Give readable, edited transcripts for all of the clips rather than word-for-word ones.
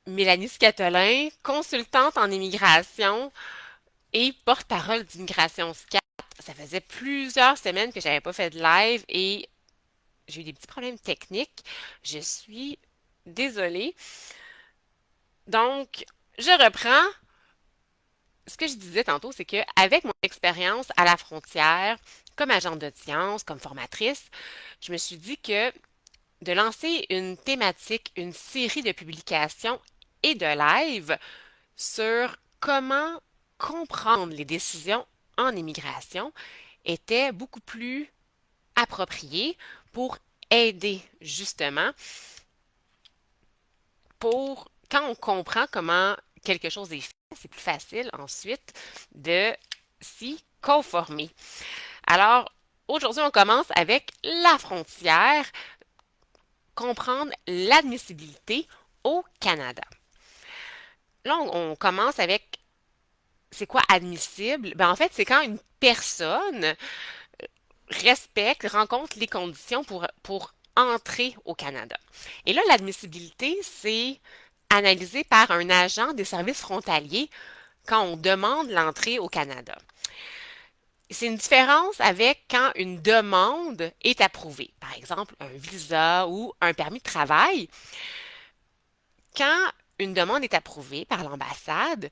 Mélanie Scatolin, consultante en immigration et porte-parole d'Immigration SCAT. Ça faisait plusieurs semaines que j'avais pas fait de live et j'ai eu des petits problèmes techniques. Je suis désolée. Donc, je reprends. Ce que je disais tantôt, c'est que avec mon expérience à la frontière, comme agente d'audience, comme formatrice, je me suis dit que de lancer une thématique, une série de publications et de live sur comment comprendre les décisions en immigration était beaucoup plus approprié pour aider justement pour quand on comprend comment quelque chose est fait, c'est plus facile ensuite de s'y conformer. Alors, aujourd'hui, on commence avec la frontière, comprendre l'admissibilité au Canada. Là, on commence avec c'est quoi admissible? Ben, en fait, c'est quand une personne respecte, rencontre les conditions pour entrer au Canada. Et là, l'admissibilité, c'est analysé par un agent des services frontaliers quand on demande l'entrée au Canada. C'est une différence avec quand une demande est approuvée. Par exemple, un visa ou un permis de travail. Quand une demande est approuvée par l'ambassade,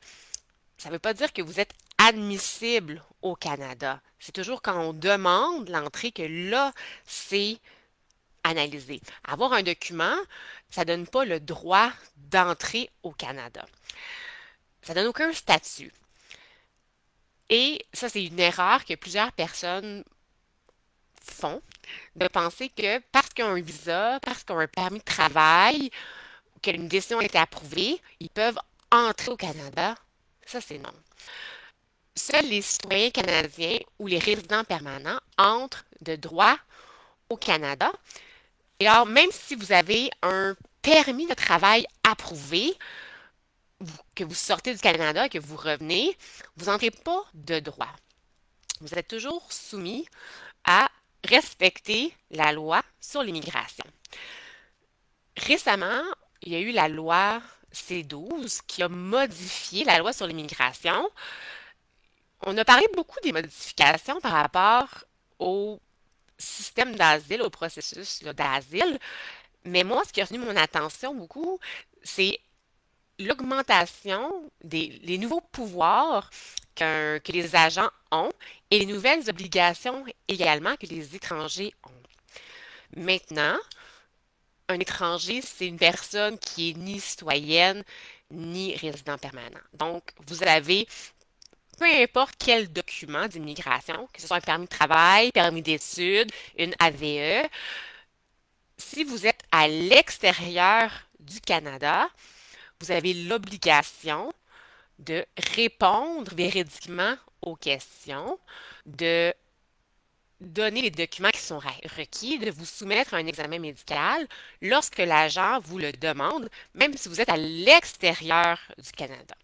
ça ne veut pas dire que vous êtes admissible au Canada. C'est toujours quand on demande l'entrée que là, c'est analysé. Avoir un document, ça ne donne pas le droit d'entrer au Canada. Ça ne donne aucun statut. Et ça, c'est une erreur que plusieurs personnes font, de penser que parce qu'ils ont un visa, parce qu'ils ont un permis de travail, qu'une décision a été approuvée, ils peuvent entrer au Canada. Ça, c'est non. Seuls les citoyens canadiens ou les résidents permanents entrent de droit au Canada. Et alors, même si vous avez un permis de travail approuvé, que vous sortez du Canada, que vous revenez, vous n'entrez pas de droit. Vous êtes toujours soumis à respecter la loi sur l'immigration. Récemment, il y a eu la loi C12 qui a modifié la loi sur l'immigration. On a parlé beaucoup des modifications par rapport au système d'asile, au processus d'asile, mais moi, ce qui a retenu mon attention beaucoup, c'est l'augmentation des les nouveaux pouvoirs que les agents ont et les nouvelles obligations également que les étrangers ont. Maintenant, un étranger, c'est une personne qui est ni citoyenne ni résident permanent. Donc, vous avez, peu importe quel document d'immigration, que ce soit un permis de travail, permis d'études, une AVE, si vous êtes à l'extérieur du Canada, vous avez l'obligation de répondre véridiquement aux questions, de donner les documents qui sont requis, de vous soumettre à un examen médical lorsque l'agent vous le demande, même si vous êtes à l'extérieur du Canada.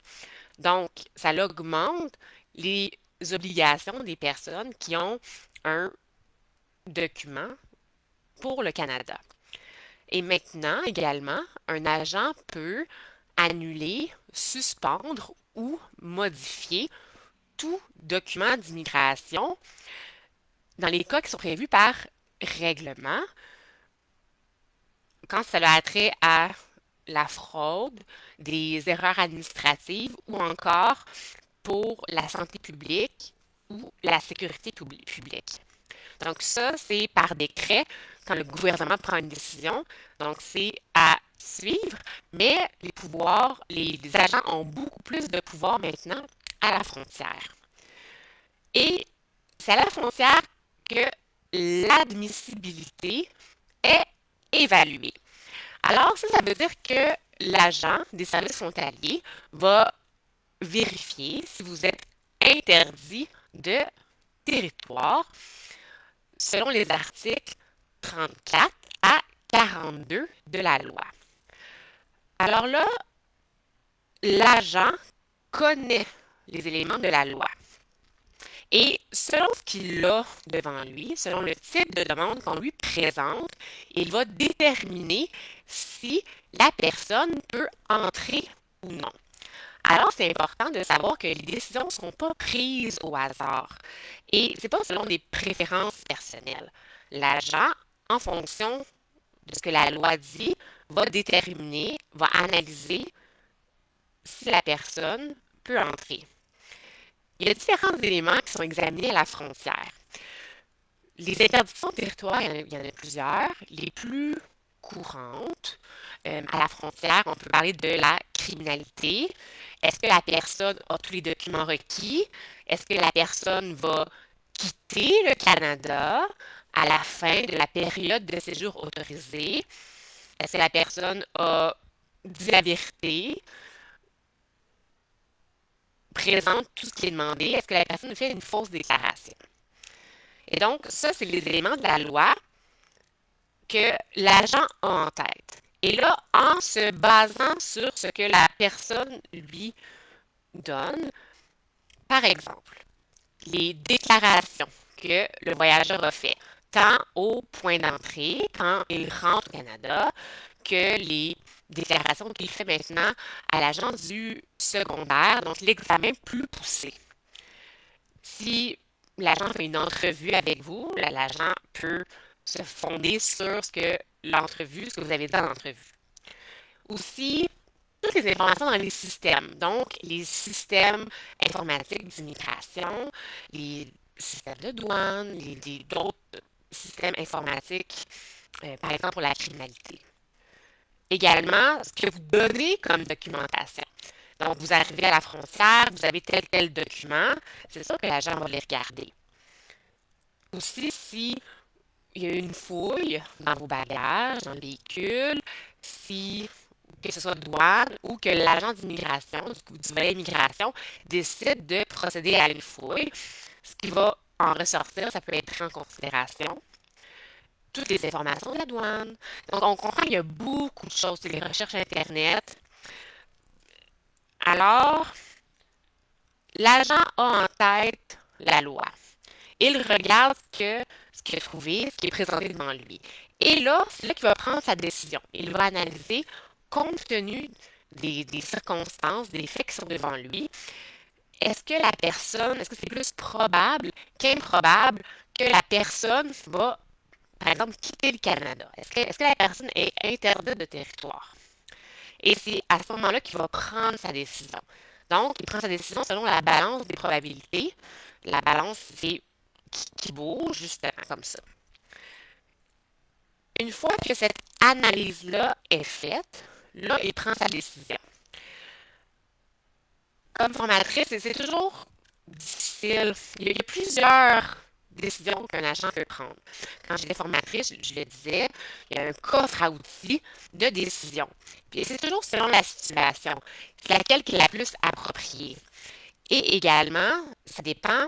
Donc, ça augmente les obligations des personnes qui ont un document pour le Canada. Et maintenant, également, un agent peut annuler, suspendre ou modifier tout document d'immigration dans les cas qui sont prévus par règlement, quand cela a trait à la fraude, des erreurs administratives ou encore pour la santé publique ou la sécurité publique. Donc ça, c'est par décret quand le gouvernement prend une décision. Donc c'est à suivre, mais les pouvoirs, les agents ont beaucoup plus de pouvoir maintenant à la frontière. Et c'est à la frontière que l'admissibilité est évaluée. Alors, ça veut dire que l'agent des services frontaliers va vérifier si vous êtes interdit de territoire selon les articles 34 à 42 de la loi. Alors là, l'agent connaît les éléments de la loi Et selon ce qu'il a devant lui, selon le type de demande qu'on lui présente, il va déterminer si la personne peut entrer ou non. Alors, c'est important de savoir que les décisions ne sont pas prises au hasard et c'est pas selon des préférences personnelles. L'agent, en fonction de ce que la loi dit, va déterminer, va analyser si la personne peut entrer. Il y a différents éléments qui sont examinés à la frontière. Les interdictions de territoire, il y en a plusieurs. Les plus courantes à la frontière, on peut parler de la criminalité. Est-ce que la personne a tous les documents requis? Est-ce que la personne va quitter le Canada à la fin de la période de séjour autorisée? Est-ce que la personne a dit la vérité, présente tout ce qui est demandé? Est-ce que la personne fait une fausse déclaration? Et donc, ça, c'est les éléments de la loi que l'agent a en tête. Et là, en se basant sur ce que la personne lui donne, par exemple, les déclarations que le voyageur a fait, tant au point d'entrée, quand il rentre au Canada, que les déclarations qu'il fait maintenant à l'agent du secondaire, donc l'examen plus poussé. Si l'agent fait une entrevue avec vous, l'agent peut se fonder sur ce que l'entrevue, ce que vous avez dit dans l'entrevue. Aussi, toutes les informations dans les systèmes, donc les systèmes informatiques d'immigration, les systèmes de douane, d'autres systèmes informatiques, par exemple pour la criminalité. Également, ce que vous donnez comme documentation. Donc, vous arrivez à la frontière, vous avez tel document, c'est ça que l'agent va les regarder. Aussi, si il y a une fouille dans vos bagages, dans le véhicule, si que ce soit douane ou que l'agent d'immigration, du volet immigration, décide de procéder à une fouille, ce qui va en ressortir, ça peut être pris en considération. Toutes les informations de la douane. Donc, on comprend qu'il y a beaucoup de choses, les recherches Internet. Alors, l'agent a en tête la loi. Il regarde ce qu'il a trouvé, ce qui est présenté devant lui. Et là, c'est là qu'il va prendre sa décision. Il va analyser, compte tenu des circonstances, des faits qui sont devant lui, est-ce que c'est plus probable qu'improbable que la personne va, par exemple, quitter le Canada? Est-ce que la personne est interdite de territoire? Et c'est à ce moment-là qu'il va prendre sa décision. Donc, il prend sa décision selon la balance des probabilités. La balance, c'est qui bouge, justement, comme ça. Une fois que cette analyse-là est faite, là, il prend sa décision. Comme formatrice, c'est toujours difficile. Il y a plusieurs décisions qu'un agent peut prendre. Quand j'étais formatrice, je le disais, il y a un coffre à outils de décision. Puis c'est toujours selon la situation. C'est laquelle qui est la plus appropriée. Et également, ça dépend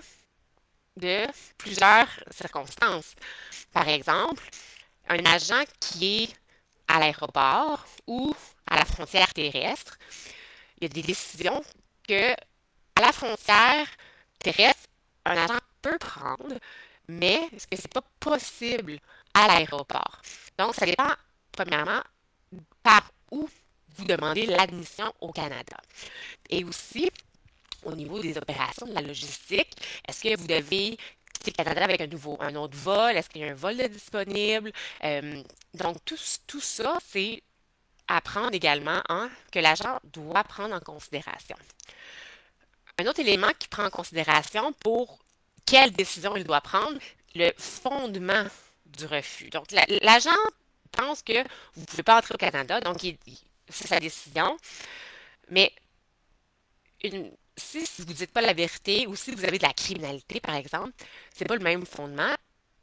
de plusieurs circonstances. Par exemple, un agent qui est à l'aéroport ou à la frontière terrestre, il y a des décisions que à la frontière terrestre, un agent peut prendre, mais est-ce que c'est pas possible à l'aéroport? Donc, ça dépend, premièrement, par où vous demandez l'admission au Canada. Et aussi, au niveau des opérations, de la logistique, est-ce que vous devez quitter le Canada avec un autre vol? Est-ce qu'il y a un vol de disponible? Donc, tout ça, c'est à prendre également, hein, que l'agent doit prendre en considération. Un autre élément qui prend en considération pour quelle décision il doit prendre, le fondement du refus. Donc, l'agent pense que vous ne pouvez pas entrer au Canada, donc c'est sa décision. Mais si vous ne dites pas la vérité ou si vous avez de la criminalité, par exemple, c'est pas le même fondement.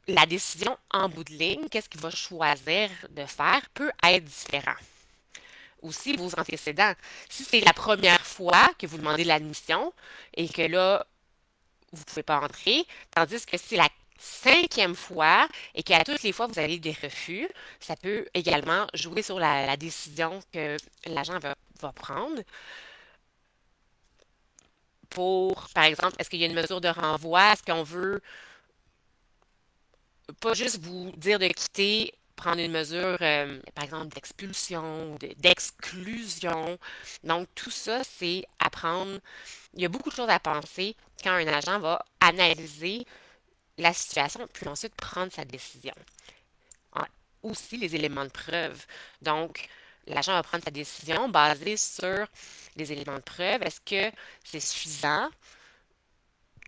La décision en bout de ligne, qu'est-ce qu'il va choisir de faire, peut être différent. Aussi, vos antécédents. Si c'est la première fois que vous demandez l'admission et que là, vous ne pouvez pas entrer, tandis que si c'est la cinquième fois et qu'à toutes les fois vous avez des refus, ça peut également jouer sur la décision que l'agent va prendre. pour, par exemple, est-ce qu'il y a une mesure de renvoi? Est-ce qu'on veut pas juste vous dire de quitter, prendre une mesure, par exemple, d'expulsion, d'exclusion. Donc, tout ça, c'est à prendre. Il y a beaucoup de choses à penser quand un agent va analyser la situation, puis ensuite prendre sa décision. En- Aussi, les éléments de preuve. Donc, l'agent va prendre sa décision basée sur les éléments de preuve. Est-ce que c'est suffisant?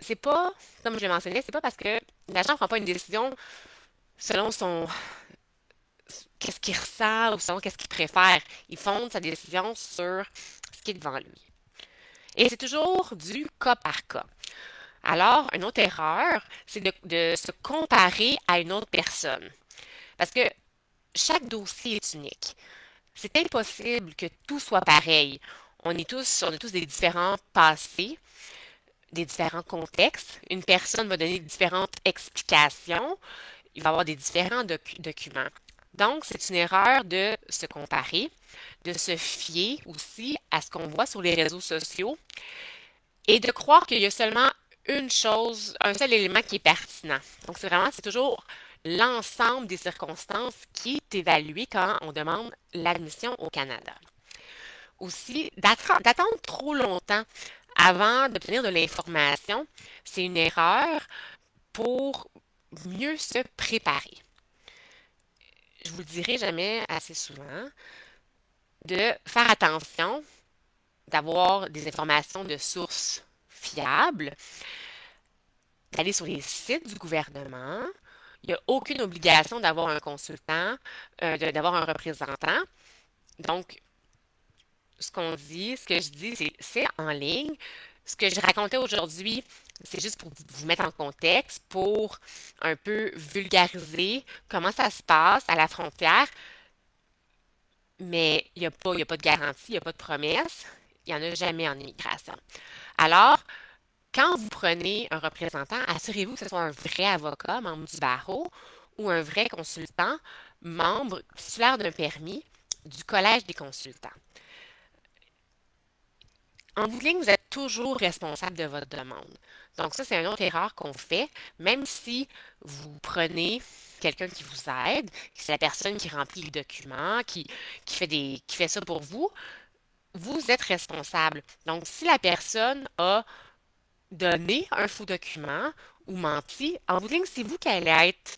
C'est pas, comme je l'ai mentionné, c'est pas parce que l'agent ne prend pas une décision selon son qu'est-ce qu'il ressent ou selon qu'est-ce qu'il préfère. Il fonde sa décision sur ce qui est devant lui. Et c'est toujours du cas par cas. Alors, une autre erreur, c'est de se comparer à une autre personne. Parce que chaque dossier est unique. C'est impossible que tout soit pareil. On est tous des différents passés, des différents contextes. Une personne va donner différentes explications. Il va y avoir des différents documents. Donc, c'est une erreur de se comparer, de se fier aussi à ce qu'on voit sur les réseaux sociaux et de croire qu'il y a seulement une chose, un seul élément qui est pertinent. Donc, c'est toujours l'ensemble des circonstances qui est évalué quand on demande l'admission au Canada. Aussi, d'attendre trop longtemps avant d'obtenir de l'information, c'est une erreur pour mieux se préparer. Je vous le dirai jamais assez souvent, de faire attention, d'avoir des informations de sources fiables, d'aller sur les sites du gouvernement. Il n'y a aucune obligation d'avoir un consultant, d'avoir un représentant. Donc, ce que je dis, c'est en ligne. Ce que je racontais aujourd'hui, c'est juste pour vous mettre en contexte, pour un peu vulgariser comment ça se passe à la frontière. Mais il y a pas de garantie, il n'y a pas de promesse. Il n'y en a jamais en immigration. Alors, quand vous prenez un représentant, assurez-vous que ce soit un vrai avocat, membre du barreau, ou un vrai consultant, membre titulaire d'un permis du Collège des consultants. En bout de ligne, vous êtes toujours responsable de votre demande. Donc ça, c'est une autre erreur qu'on fait, même si vous prenez quelqu'un qui vous aide, c'est la personne qui remplit les documents, qui fait ça pour vous, vous êtes responsable. Donc, si la personne a donné un faux document ou menti, en bout de ligne, c'est vous qui allez être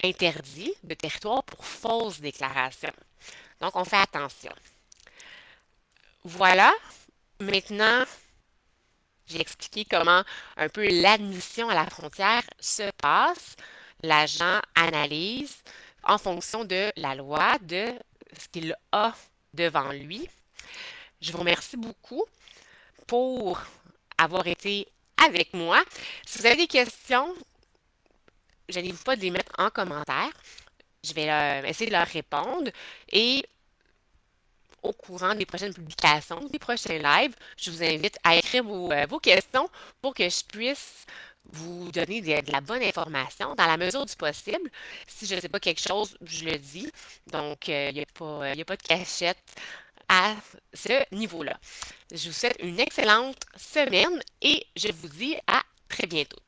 interdit de territoire pour fausse déclaration. Donc, on fait attention. Voilà. Maintenant, j'ai expliqué comment un peu l'admission à la frontière se passe. L'agent analyse en fonction de la loi, de ce qu'il a devant lui. Je vous remercie beaucoup pour avoir été avec moi. Si vous avez des questions, je n'hésite pas de les mettre en commentaire. Je vais essayer de leur répondre et au courant des prochaines publications, des prochains lives, je vous invite à écrire vos questions pour que je puisse vous donner de la bonne information dans la mesure du possible. Si je ne sais pas quelque chose, je le dis. Donc, il y a pas de cachette à ce niveau-là. Je vous souhaite une excellente semaine et je vous dis à très bientôt.